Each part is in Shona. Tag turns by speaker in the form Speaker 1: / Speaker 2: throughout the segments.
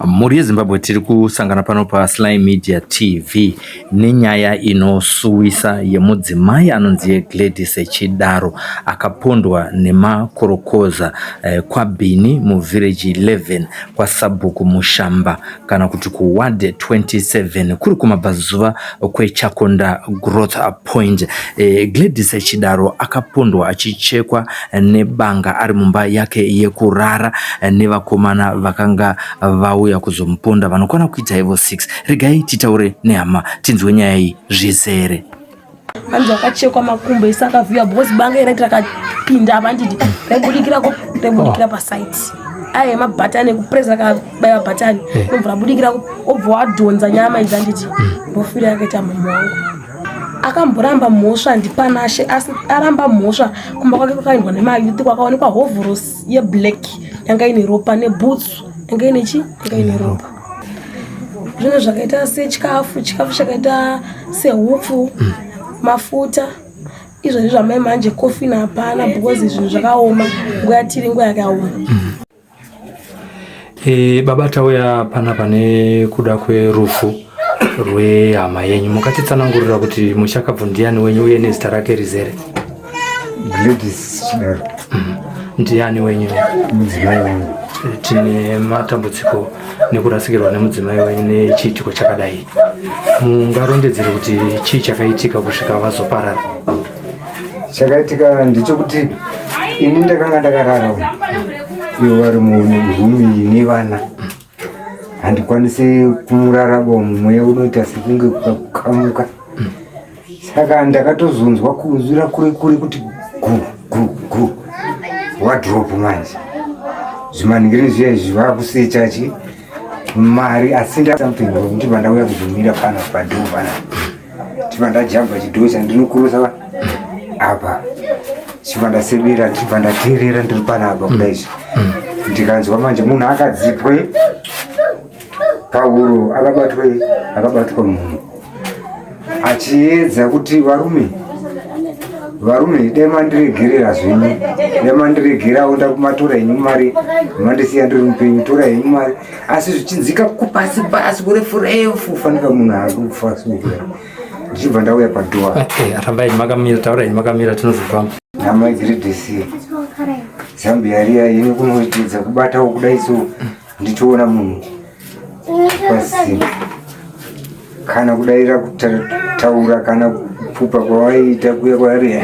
Speaker 1: Muri Zimbabwe tiri kusangana pano pa Sly Media TV nenyaya inosuwisa yemudzimai anonzi Gladys Chidaro akapondwa nemakorokoza kwa Bini mu village 11 kwa Sabhuku Mushamba kana kuti ku ward 27 kuri kumabvazuva kweChakonda Growth Point. Gladys Chidaro akapondwa achichekwa nebanga ari mumba yake yekurara nevakomana vakanga vauya kuzomponda vanokwana kuita level 6. Regai titaure nehama tinzwe nyaya iyi zvizere.
Speaker 2: Anzi akachekwa makumbo isaka via boss banga ira rakapinda abandidi rebudikira pa site. Aye mabhatani kupresa kabaya bhatani nomvura budikira obva adonza nyama idzanditi ndofira yakaita mama wangu akamboramba mhosva ndipanashe asi aramba mhosva kumba kwake kwakaendwa nemayuti kwakaonekwa hovhorosi yeblack yanga ine ropa neboots yanga ine ropa zvinhu zvakaita sechikafu chakaita sehupfu mafuta izvozvi zvamai manje kofi napana because zvinhu zvakaoma nguva yatiri nguva yakaoma.
Speaker 3: Baba tauya pana pane kuda kwerufu rwehama yenyu, mukatitsanangurira kuti muchakabva ndiani wenyu uye nezita rake rizere?
Speaker 4: Gladys Chidaro.
Speaker 3: Ndiani wenyu?
Speaker 4: Mudzimai wangu.
Speaker 3: Tine matambudziko nekurasikirwa nemudzimai wenyu nechiitiko chakadai. Mungarondedzere kuti chii chakaitika kusvika vazoparara?
Speaker 4: Chakaitika ndechekuti ini ndakanga ndakarara ivo vari murumi nevana, handikwanise kumuraramo, mweya unoita sekunge kukamuka. Saka ndakatozonzwa kuzvira kure kuti gu wadropu manje zvimaningiri zviya zviva kusechachi mari asi something kuti vandauya kuzomira pana padhoo pana tivandajamba chidhoo chandinokurusa apa chivandasebera tivandateerera ndiri pana apa kudaizvi ndikanzwa manje munhu akadzipwe pahuro akabatwa munhu achiedza kuti varume demandiregerera zvenyu, demandiregerawo ndakumatora henyu mari, mandisiya ndiri mupenyu, tora henyu mari, asi zvichinzika kupasi kurefu fanika munhu akufasukira ndichibva ndauya padhoa.
Speaker 3: Rambai makamira, taurai makamira tinozofamba.
Speaker 4: Nama Gladys Zambia riya ini kunoitidza kubatawo kudai so ndichiona munhu pasi kana kudaira kutaura kana kupupa kwawaita kuya kwaari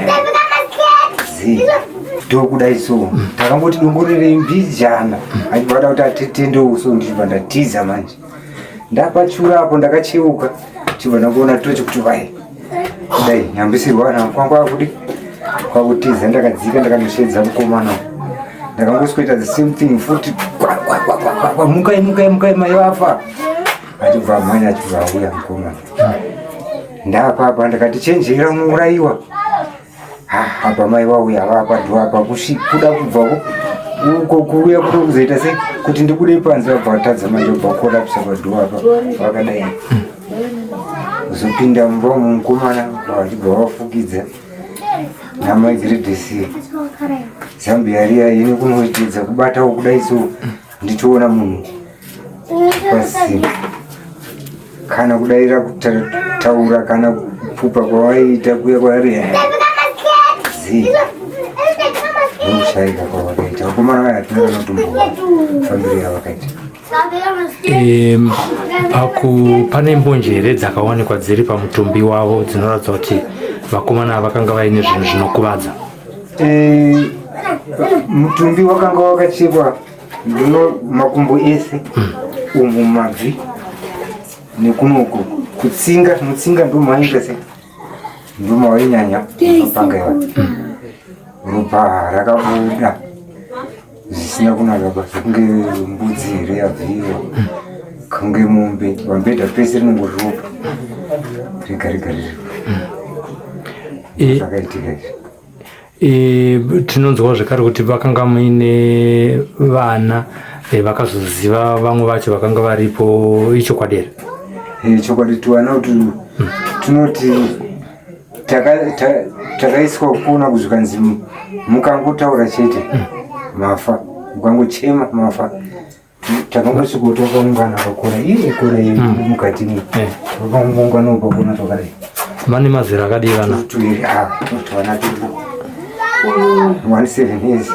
Speaker 4: ndokudai so takamboti dongorerei mbijana achibada kuti atetendewo so ndichibva ndatiza manje ndapachura apo ndakacheuka chibva ndakuona tochikuti vai kudai nyambisirwa na kwangwa kuti kwakutiza ndakadzika ndakanoshedza mukomana ndakangosweta the same thing futi mukai mai vafa achibva manya achibva auya mukomana ndapapa ndakatichenjera unourayiwa apa mai vauya vapadho apa kuda kubvako uko kuuya kuda kuzoita sei kuti ndikude panze vabva vatadza manje kubva korapisa padho apa vakadai kuzopinda mumba mumukomana vachibva vafukidza. Nama Gladys Zambia riya ini kunoitidza kubatawo kudai so ndichiona munhu pasi kana kudaira kutaura kana kupupa kwawaita kuya kwaari ndokushaika kwavakaita vakomana vaya hatina kanotomboa famiri yavakaita.
Speaker 3: Pane mbonjere dzakawanikwa dziri pamutumbi wavo dzinoratidza kuti vakomana vakanga vaine zvinhu zvinokuvadza.
Speaker 4: Mutumbi wakanga wakachekwa ndino makumbo ese umu mabvi nekunoko mutsinga ndomainga se ndomawainyanya pangaiwa ropa rakabuda zvisina kunaka basa kunge mbudzi here yabviwa kunge mombe vambedha pese rinongori ropa rigarigari zvakaitika izvi.
Speaker 3: Tinonzwa zvakare kuti vakanga muine vana vakazoziva vamwe vacho vakanga varipo, ichokwadi here?
Speaker 4: Chokwadi tiwana kuti tunoti takaiswa kuona kuzvikanzi mukangotaura chete mafa, mukangochema mafa takangosvikotoka ungano vakora kora mukati ungano ukakona twakadai
Speaker 3: mane mazera akadivana
Speaker 4: twana 17 years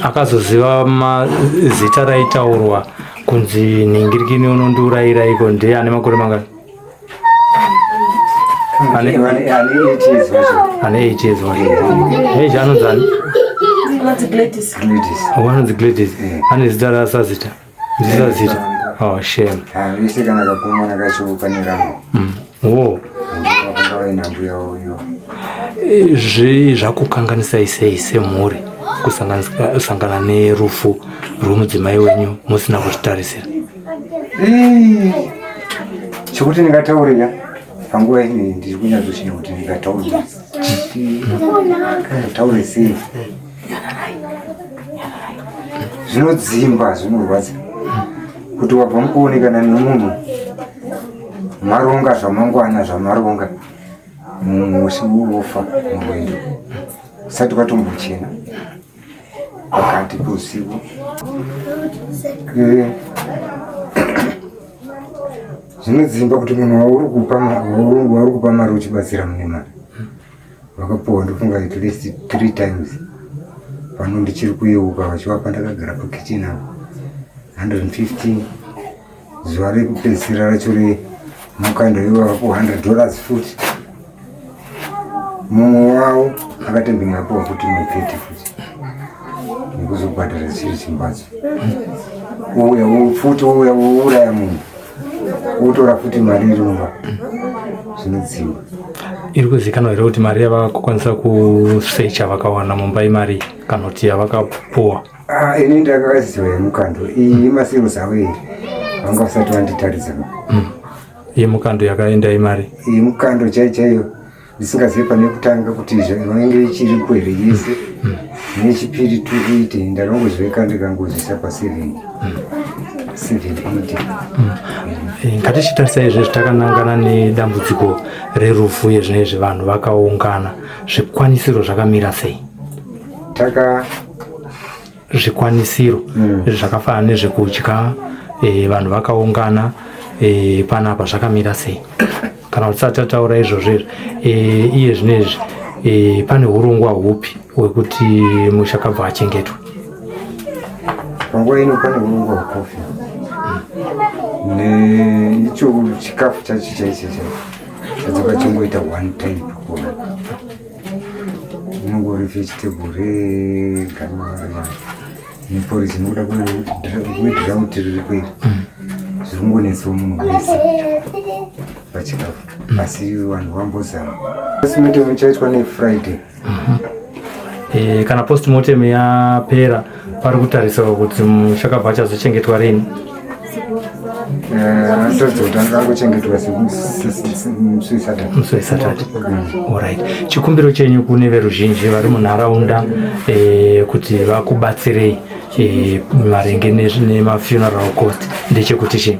Speaker 3: akazoziva mazita raitaurwa kunzi ningirikini unondiurayira iko ndiye ane makore mangani? Ane 8 years wacho anonzani wanonzi Gladys ane zita rasazita ndisazita shame
Speaker 4: vese kana kakomana kacho pane rangu
Speaker 3: zvakukanganisai sei semhuri kusangana nerufu rwomudzimai wenyu musina kuzvitarisira?
Speaker 4: chekuti ndingataurira panguva iyi ndiri kunyatsochinya kuti ndingataurira taure sei zvinodzimba zvinorwadza kuti wabva mukuonekana nemunhu maronga zvamangwana zvamaronga musi wofa murwendo usati kwatombochena pakati peusiku zvinodzimba kuti munhu wauri kupa mari uchibatsira mune mari vakapuwa ndofunga at least 3 times pano ndichiri kuyeuka vachivapa ndakagara pakitchen apo 115 zuva rekupedzisira racho remukando iwo vakapuwa $100 futi mumwe wavo akatembingapuwa futi mapeti futi nekuzobhadhara chiri chimbatso uya futi uya uraya munhu utora futi mari irumba zvinodzimba.
Speaker 3: iri kuzikanwa here kuti mari yavakukwanisa kusecha vakawana mumbai mari kana kuti yavakapuwa?
Speaker 4: ini ndakakaziva yemukando iyi masevos avo iri vanga vasati vanditaridza
Speaker 3: yemukando yakaenda imari
Speaker 4: yemukando chaiyo ndisingazivi pane kutanga kuti vanenge ichiri kwere yese nechipiri 280 ndanongozveka ndikangozvisa pa780.
Speaker 3: ngatichitarisa izvezvi takanangana nedambudziko rerufu yezvinezvi vanhu vakaungana zvikwanisiro zvakamira sei? Zvikwanisiro zvakafanana nezvekudya vanhu vakaungana panapa zvakamira sei? Kana tisati tataura izvozvo iye zvinezvi pane urongwa hupi hwekuti musha kabva achengetwa?
Speaker 4: panguva ino pane urongwa hwekofi neicho chikafu chacho chaicho chadzakachongoita 1 time pakona inongori vegetable regama neporisi nokuda kwedhirauti riri kweri zviri kungonetsawo munhu wese pachikafu asi vanhu vambozama postmortem chaitwa nefriday.
Speaker 3: Kana postmortem yapera pari kutariswa kuti mushakabva chazochengetwa rini?
Speaker 4: Anotodza kuti angangochengetwa semusi
Speaker 3: Saturday. Alright. Chikumbiro chenyu kune veruzhinji vari munharaunda kuti vakubatsirei maringe nemafuneral cost ndechekuti chii?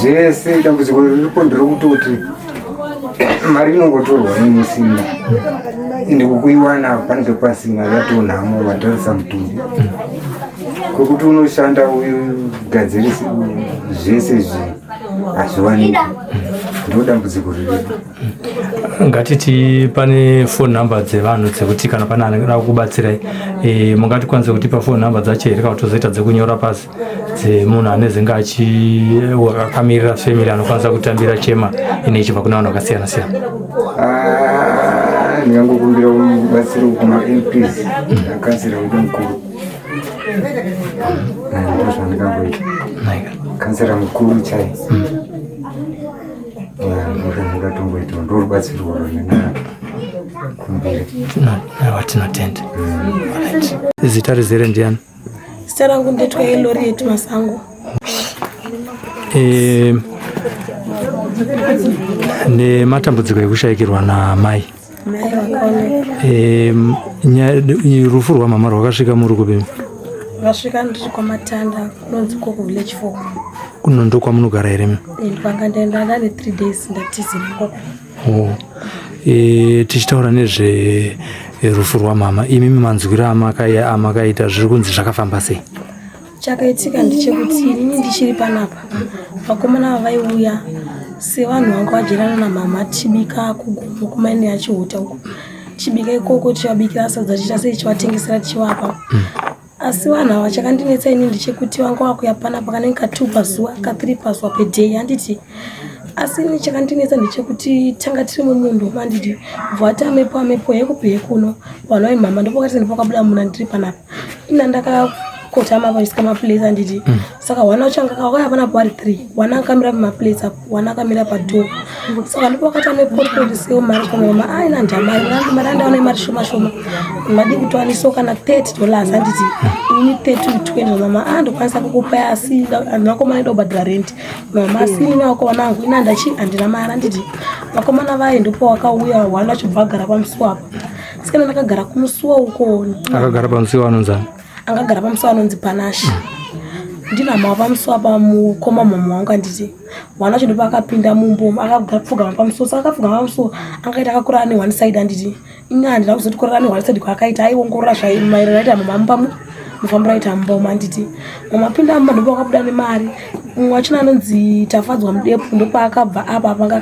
Speaker 4: zvese dambudziko riripo nderokutoti mari inongotorwa nemusina ende kukuiwana panenge pasina yatonhamo vatarisa mutumbi kwekuti unoshanda ugadzirisi zvese hazviwaniki ndodambudziko riripo.
Speaker 3: Ngatiti pane phone number dzevanhu dzekuti kana pane anoda kubatsirai mungatikwanisa kutipa phone number dzacho here kana tozoita dzekunyora pasi dzemunhu anezenge akamirira family anokwanisa kutambira chema ine ichibva kuna vanhu vakasiyana siyana?
Speaker 4: ndingangokumbira kubatsira kuma-MPs akansira wedu mukuru ndozvandikangoita kansira mukuru chai ndingatongoita ndorubatsirwa rwonena kumbiri
Speaker 3: watinotenda. Zita rizere ndiani?
Speaker 2: Zita rangu ndetwa Eloriet Masango.
Speaker 3: Nematambudziko ekushayikirwa namai rufu rwamama rwakasvika muri kupi?
Speaker 2: Rwasvika ndiri kwaMatanda kunonzi koko village 4
Speaker 3: kuno ndo kwamunogara here?
Speaker 2: Ndipanga ndaenda ndane 3 days ndatizira koko.
Speaker 3: Tichitaura nezve rufu rwamama. Imimi manzwira amakaita zviri kunzi zvakafamba sei?
Speaker 2: Chakaitika ndechekuti inini ndichiri panapa vakomana vaiuya sevanhu vanga vajerana namama tichibika kugomo kumaini yachihuta uko tichibika ikoko tivabikira sadza tichase tichivatengesera tichivapa. Asi vanhu ava chakandinetsa inini ndechekuti vanga vakuya panapa kanenge ka2 pazuva ka3 pazuva pedhei handiti. Asi ini chakandinetsa ndechekuti tanga tiri mumundo handiti vatamepo yekupi yekuno vanhu vai mama ndopakati ndipakabuda muna ndiri panapa ina ndakakotama vaisika maplace handiti. Saka wana uchanga wakaya panapo vari 3 wana akamira pamaplace apo wana akamira padhoo. Saka ndipakatamepoti kundisiwo mari pamama aina ndamari mari andaona mari shoma madi kutwaniso kana $30 handiti ini 30 mama ndokwanisa kukupa asi ndinakomana ndobhadhara rent mama asi ini wako wanangu ina ndachi andina mari handiti. Vakomana vai ndipo wakauya wana achibvagara pamusuwo apa. Saka ndakagara kumusuwo uko.
Speaker 3: Akagara pamusuwo anonzani? Angagara
Speaker 2: pamusuwo anonzi Panashi. Ndinama pamusuwo apa mukoma mama wangu handiti. Wana wacho ndipo akapinda mumbo akapfugama pamusuwo. Saka akapfugama pamusuwo angaita akakurana ne one side handiti. Ini handina kuzotikorera ne one side kwakaita aiongorora zvaimairana ita mama mufambira ita mboma handiti. Mama pinda mumba ndipo akabuda nemari. Wachina anonzi Tafadzwa Mudepu ndipo akabva apa panga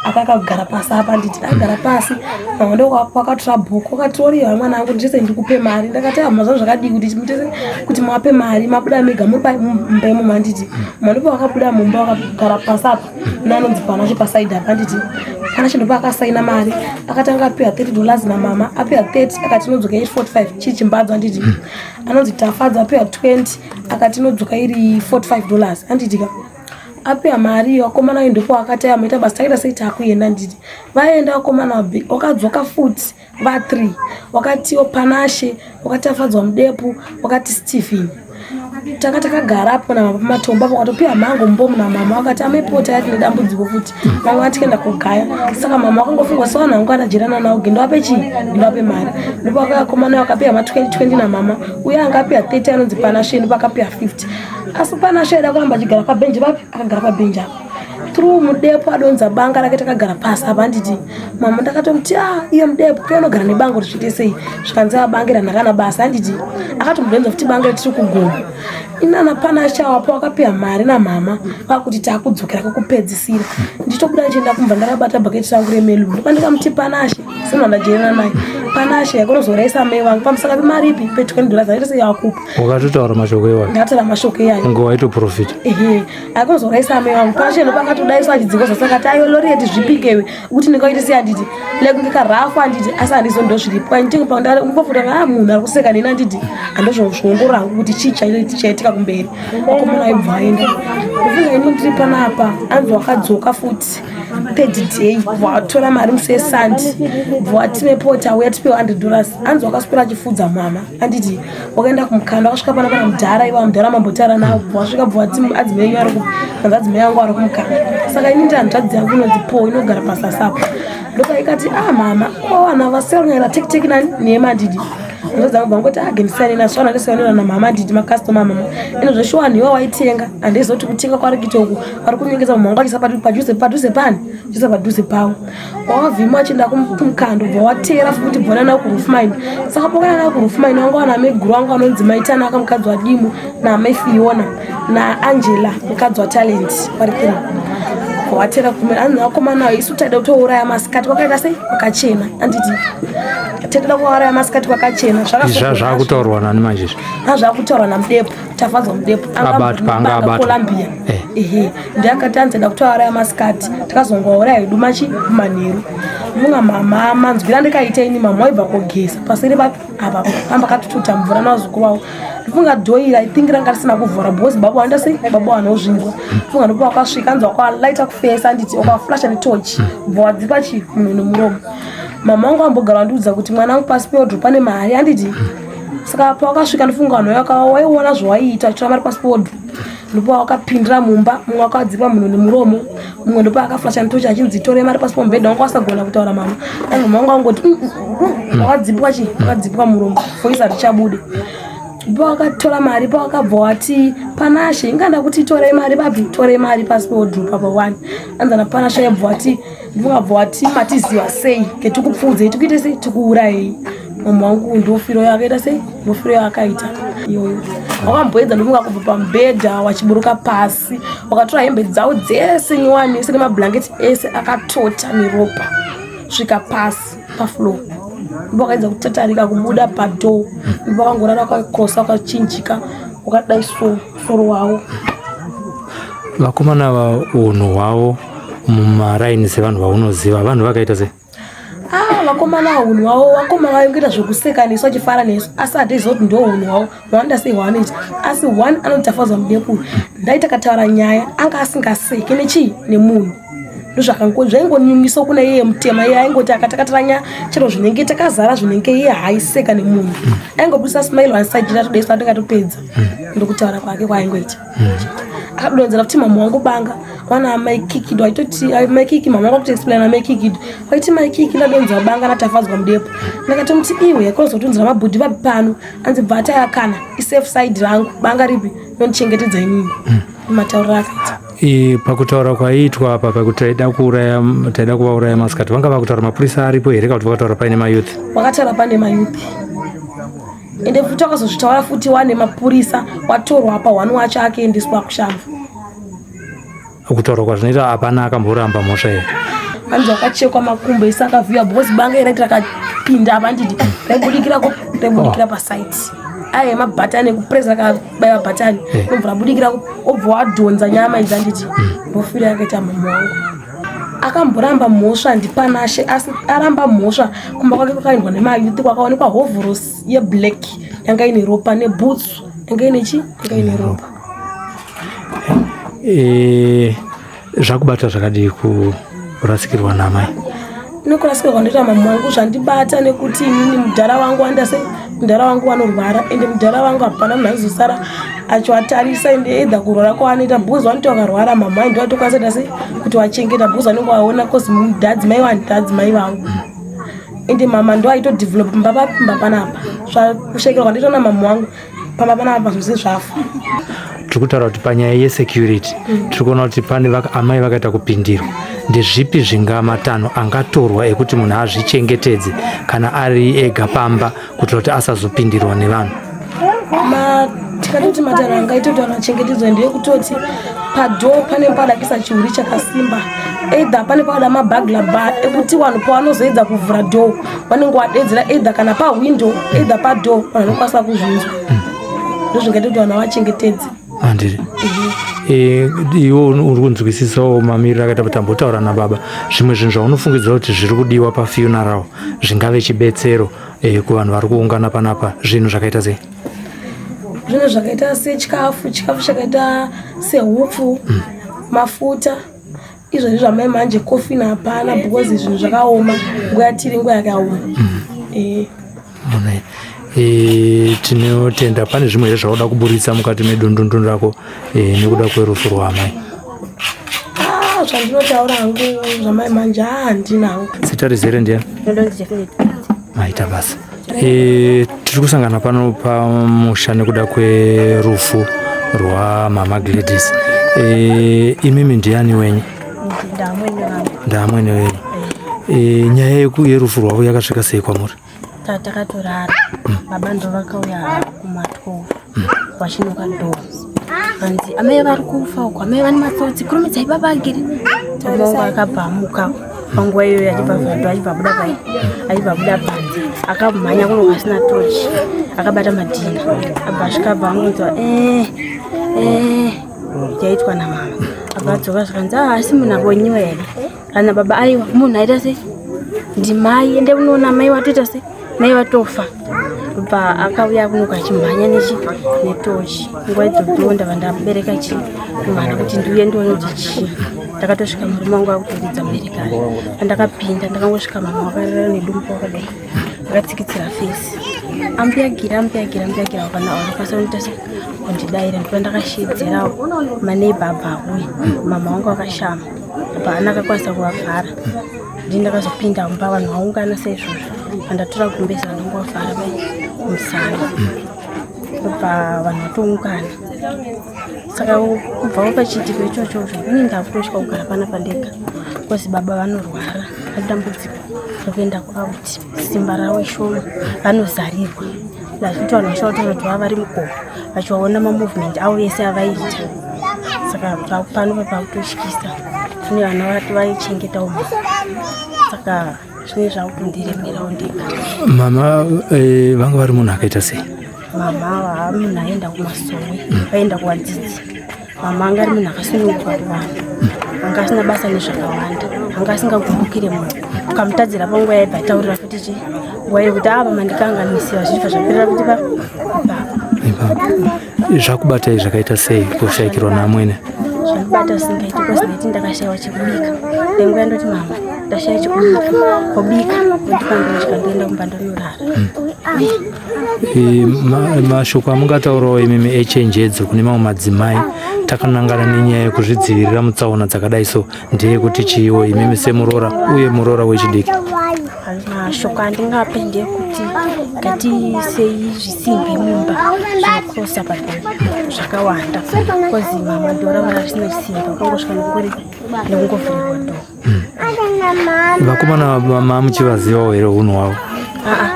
Speaker 2: akagara pasi apa handiti. Agara pasi mama ndokwakatora bhuku akatoriwa mwana wangu ndise ndikupe mari. Ndakati mazvo zvakadii kuti muwape mari mabuda mega muri mumbemo handiti. Mama ndipo akabuda mumba akagara pasi apa nanonzi Panashi pasaida apa handiti. Panashi ndipo akasaina mari akatanga apiwa $30 namama apiwa 30 akati inodzoka iri 45 chii chimbadzwa handiti. Anonzi Tafadzwa apiwa 20 akati inodzoka iri $45 handiti. Apiwa mari vakomana ndipo akati amaita basa taita sei takuenda handiti. Vaenda vakomana wakadzoka futi va3 wakatiwo Panashe wakati Tafadzwa Mudepu wakati Stephen. Takagara apo namatomba pakatopiwa mango mbomu namama wakati amepota yati nedambudziko futi mama ati kenda kugaya. Saka mama wakangofunga sawa nangu anajerana nawo ndowape chii ndowape mari. Ndipo akakomana wakapiwa ma20 namama uya anga apiwa 30 anonzi Panashe ndipo akapiwa 50. Asi Panashe aida kuramba achigara pabhenji papi akagara pabhenji apo. Through Mudepu adonza banga rake takagara pasi apa handiti. Mama ndakatomti iye Mudepu kaunogara nebango risvite sei zvikanzi abangira nakana basa handiti. Akatomudonza kuti bangira tiri kugoma. Inana Panashe wapo wakapiwa mari namama vakuti takudzokera kokupedzisira. Ndichobuda ndichienda kumba ndakabata bhaketi rangu remelulu ndopandikamuti Panashe sino ndajerana naye Panashe yakonozoraisa mai vangu pamusaka pemaripi pe$20 ndaita sei yakupa.
Speaker 3: Wakatotaura mashoko iwayo? Ndataura
Speaker 2: mashoko iyayo.
Speaker 3: Ngo waitoprofita?
Speaker 2: Yakonozoraisa mai vangu Panashe ndopakatodaiswa achidziko zvasakati ayo lori yeti zvipikewe kuti ndingaite sei handiti lekunge karafu handiti asi handizo ndozviripo ndinge pandakupofuta munhu ari kuseka neni handiti handozvongoro rangu kuti chii chaitika kumberi. Vakomana vaibva vaenda kufunga ini ndiri panapa anzi wakadzoka futi third day vatora mari musi wesandi vatimepota auya tipewa $100 anzi wakaswera achifudza mama handiti. Wakaenda kumukanda wakasvika pana mudhara iva mudhara mambotara navo wasvika bvati adzimai yangu ari kumukanda. Saka ini ndihanzvadzi yangu inonzi Po inogara pasasapo ndokaikati mama wana vaseronyaira tekiteki nehema handiti. Ndozangu bangoti agendisana nasvana ndisana namama handiti makastoma mama ino zvesho vanhu iwa waitenga handizoti kutenga kwari kuita uku vari kunyengeza mama wangu achisa padhuze pani chisa padhuze pavo wavhima achienda kumukando bva watera futi bvona nawo kurufumine. Saka pokana nawo kurufumine wanga wana ameguru wangu anonzi Maitanaka mukadzi waDimu naamai Fiona naAngela mukadzi waTalent vari 3 watera kumira anzi vakomana isu taida kutouraya masikati kwakaita sei kwakachena handiti. Taida kuuraya masikati kwakachena
Speaker 3: zvakutaurwa nani manje?
Speaker 2: Zvakutaurwa naMudepu Tafadzwa Mudepu anga Columbia. Ndakati anzenda kutouraya masikati takazongouraya hedu manheru munga mama manzwira ndikaita ini mama waibva kogeza paseri papi apa amba katututa mvura navazukuru vavo ndifunga dhoira ithingira ngati sina kuvhura because baba wanda sei baba wanozvingwa ndifunga ndipo wakasvika anzi wakalaita kufesa handiti wakaflasha netochi bva wadzipa chii munhu nemuromo. Mama wangu ambogara wandiudza kuti mwana wangu pasi peodro pane mari handiti. Saka pawakasvika ndifunga vanhu waiona zvawaiita achitora mari pasi peodro ndipo wakapindira mumba mumwe wakadzipa munhu nemuromo mumwe ndipo akaflasha netochi achinzi tore mari pasi pomubhedha wangu wasagona kutaura mama mama wangu angoti wakadzipwa chii wakadzipwa muromo foisa richabude. pawakatora mari pawakabva wati Panashe inganda kuti torei mari babi torei mari pasi peodhupa pa1 anzana Panashe yabva wati ndingabva wati matiziva sei ketikupfudzei tikuite sei tikuurayei mama wangu ndofiro yakaita sei ndofiro yakaita iyoyo wakamboedza ndofunga kubva pamubhedha wachiburuka pasi wakatora hembe dzavo dzese nyowani ese nemabhlanketi ese akatota neropa svika pasi pafloor ndipo wakaedza kutatarika kubuda padoo ndipo wakangorara wakakrosa wakachinjika wakadai soro wavo.
Speaker 3: Vakomana vaunhu hwavo mumaraini sevanhu vaunoziva vanhu vakaita sei?
Speaker 2: Vakomana unhu hwavo vakomana vaingoita zvekuseka nesu vachifara nesu asi hatiziva kuti ndo unhu hwavo wanda sei hwaanoita asi one anotafadzwa mudekuru ndaita kataura nyaya anga asingaseki nechii nemunhu zvaingonyumisa kuna iye mutema iye aingoti akatakatara nyaya chero zvinenge takazara zvinenge iye haiseka nemunhu aingobudisa smile wansajira todeisa tingatopedza ndokutaura kwake kwaaingoita akadonzera kuti mama wangu banga wana maikikid waitoti maikiki mama wangu kuexplain maikikid waiti maikiki ndadonzera banga natafadzwa mudepo ndakati muti iwe yakozotonzera mabhudhi vapi pano anzibva atayakana isafe side rangu banga ripi nondichengetedza inini matauriro akaita.
Speaker 3: Pakutaura kwaiitwa apa pakuti taida kuvauraya masikati vanga vakutaura mapurisa aripo here kuti vakataura paine mayuthi?
Speaker 2: Vakataura pane mayuthi ende futi wakazozvitaura futi wane mapurisa watorwa apa hwani wacho akaendeswa kushamva.
Speaker 3: Kutaura kwazvinoita hapana akamboramba mhosva here?
Speaker 2: Anzi wakachekwa makumbo ese akavhiwa bhozi banga iraiti rakapinda apa nditi raibudikira pasaiti aye mabhatani ekupresa rakabaya bhatani nobva rabudikira obva wadhonza nyama idzi anditi ndofira yakaita mama wangu akamboramba mhosva ndiPanashe asi aramba mhosva kumba kwake kwakaendwa nemayuthi kwakaonekwa hovhorosi yeblack yanga ine ropa nebhutsu yanga ine chi yanga ine ropa.
Speaker 3: Zvakubata zvakadii kurasikirwa namai?
Speaker 2: Nekurasikirwa ndoita mama wangu zvandibata nekuti inini mudhara wangu andase mudhara wangu wanorwara ende mudhara wangu hapana munhu aizosara achivatarisa ende edha kurwara kwavanoita bhuzi vanoti vakarwara mama ende watokwanisa sei kuti wachengeta bhuzi vanenge waona kozi mudhadzimai wandadzimai vangu ende mama ndo aitodhivhelopa mbapa panapa zvakushekerwa ndoitona mama wangu pamba panapa zvose zvafa.
Speaker 3: Tikutaura kuti panyaya yesecurity tiri kuona kuti pane amai vakaita kupindirwa ndezvipi zvingamatanho angatorwa ekuti munhu azvichengetedze kana ari ega pamba kuitira kuti asazopindirwa nevanhu?
Speaker 2: Tikatoti matanho angaita kuti vanhu vachengetedzwe ndeyekutoti padhoo pane padakisa chiuri chakasimba either pane pavada mabhagla bar ekuti vanhu pavanozoedza kuvhura dhoo vanenge vadedzera either kana pahwindo either padhoo vanhu vanokwanisa kuzvinzwa ndozvingaita kuti vanhu vachengetedze.
Speaker 3: Andiri iwo uri kunzwisisawo mamiriro akaita kuti tambotaura nababa zvimwe zvinhu zvaunofungidzira kuti zviri kudiwa pafuneral zvingave chibetsero kuvanhu vari kuungana panapa zvinhu zvakaita sei?
Speaker 2: Zvinhu zvakaita sechikafu chakaita sehupfu mafuta izvozvi zvamai manje kofi napana because zvinhu zvakaoma nguva yatiri nguva yakaoma.
Speaker 3: Tinotenda pane zvimwe here zvauda kuburitsa mukati medundundu rako nekuda kwerufu rwamai?
Speaker 2: Zvandinotaura hangu zvamai manje handinawo.
Speaker 3: Zita rizere ndiani? Maita basa. Tiri kusangana pano pamusha nekuda kwerufu rwamama Gladys. Imimi ndiani wenyu? Ndamwene wenyu. Nyaya yerufu rwavo yakasvika sei kwamuri?
Speaker 5: Takatorara baba ndo vakauya kuma12 vachinoka dozi hanzi amai vari kufa uko amai vane matsotsi kurumidzai baba agiri tamangu akabhamuka panguva iyoyo achibva achibvabuda pai achibvabuda panze akamhanya kuno kwasina tochi akabata madhina abva asvika bvangonzwa yaitwa namama abvadzoka zvikanzi asi munhu avonyiwa here kana baba aiwa munhu aita sei ndimai ende unoona mai watoita sei nai vatofa bva akauya kuno kachimhanya netochi nguva idzodzo ndava ndabereka chimwana kuti ndiuye ndione kuti chii ndakatosvika murume wangu akutoridza mubereka andakapinda ndakangosvika mama wakarara nedumbu wakadai akatsikitsira fesi ambiyagira wakana wakasa unoita se kundidaira ndipo ndakashedzerawo maneibha abva auya mama wangu akashama abva ana akakwanisa kuvavhara ndi ndakazopinda mumba vanhu vaungana seizvozvo andatora kumbeza vanongo vafara pai musana pa vanhu vatoungana. Saka kubva pachiitiko ichocho inenge akutosvika kugara panapa ndega because baba vanorwara dambudziko rokuenda kwauti simba ravo ishoma vanozarirwa lazviti vanhu vachitotova vari mugova vachivaona mamovement avo yese avaita. Saka pano pakutotyisa zvine vana vati vaichengeta umwe. Saka zvine zvakutondiremerawo ndega.
Speaker 3: Mama vanga vari munhu akaita sei?
Speaker 5: Mama munhu aenda kumasowe vaenda kuvadzidzi. Mama anga ari munhu akasununguka kuvanhu, anga asina basa nezvakawanda, anga asingakumbukire munhu. Ukamutadzira panguva yaibva taurira futi chi nguva yekuti apa mandikanganisiwa zvibva zvapera kuti
Speaker 3: zvakubatai zvakaita sei kushayikirwa neamwene?
Speaker 5: Zvandibata singaiti kwazinaiti ndakashayiwa chekubika. Dengu yandoti mama ndashaya chekubika kubika ndikandosvika ndoenda kumba ndonorara.
Speaker 3: Mashoko amungataurawo imimi echenjedzo kune mamwe madzimai takanangana nenyaya yekuzvidzivirira mutsaona dzakadai so ndeyekuti chiiwo imimi semuroora uye muroora wechidiki?
Speaker 5: Mashoko andingape ndeyekuti ngatisei zvisimbi mumba zvinokosa padongo zvakawanda kozi mama ndora vara risina simba kungosvika nekungovhurirwa dho.
Speaker 3: Vakomana mama muchivazivawo here unhu hwavo?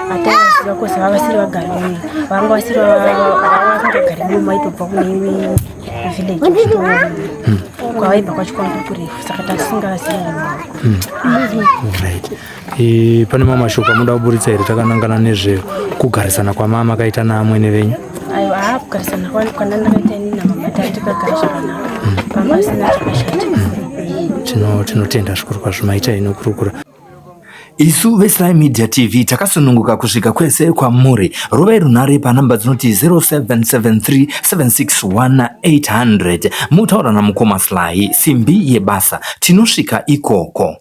Speaker 5: Hataivaziva kozi vavasiri vagari muno, vanga vasiri vasingagari muno vaitobva kune imwe village kwavaibva kwacho kwanga kurefu saka tasingazivi
Speaker 3: maoko. Pane mamwe mashoko amuda kuburitsa here takanangana nezvekugarisana kwamama akaita neamwene venyu?
Speaker 5: Aiwa kugarisana kwanandakaita ini namama tikagara zvakanaka, mama asina chakashata.
Speaker 3: Tinotenda zvikuru kwazvo maita inokurukura.
Speaker 1: Isu veSlime Media TV takasununguka kusvika kwese kwamuri. Rovai runhare panhamba dzinoti 0773 761 800. Mutaura namukoma Sly, simbi yebasa, tinosvika ikoko.